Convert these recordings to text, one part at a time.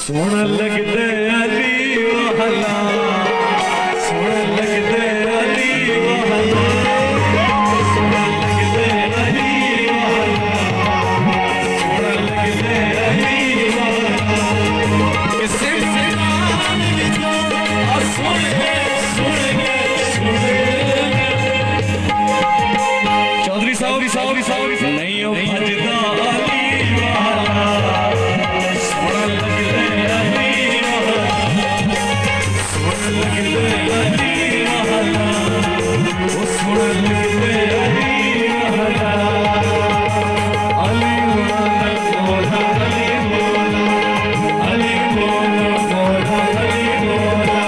सोन लगदे अली वहला, सोन लगदे अली वहला, सोन लगदे अली वहला, सोन लगदे अली वहला। किसे सुन के चौधरी साहब नहीं हो भजदा अली वहला, सोन लगदे अली वहला, सोन लगदे अली वहला, ओ सोन लगदे अली वहला। अली मौला मौला अली मौला, अली मौला मौला अली मौला।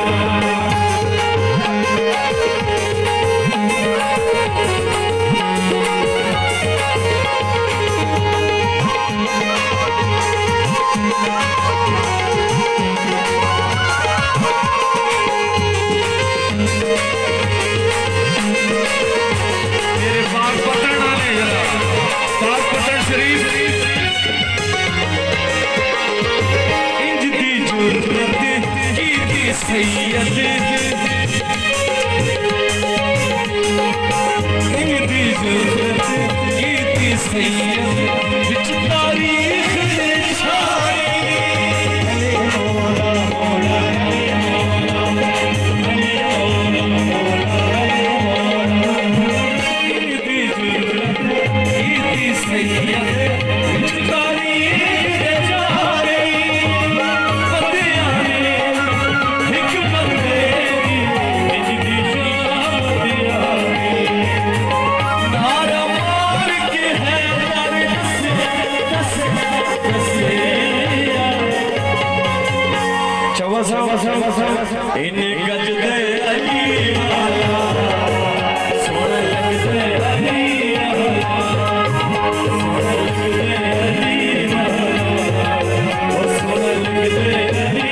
सैयद इंदी ज़रूरत कीती सैयद विच तारीख दे छाए। अली मौला मौला अली मौला, अली मौला मौला अली मौला। इंदी ज़रूरत कीती सैयद विच तारीख दे छाए। इन गज दे अली वाला, सोन लगदे अली वाला, सोन लगदे अली वाला, ओ सोन लगदे अली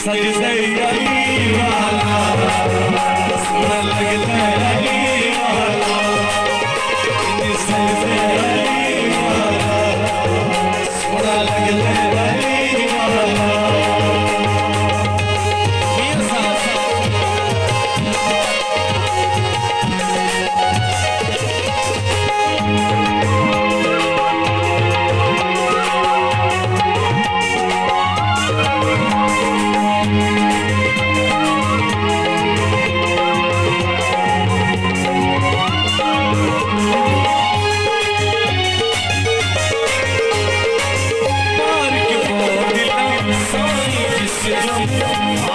सजदे अली वाला, सोन लगदे अली वाला, सजदे अली वाला, सोन लगदे अली वाला।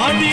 आदि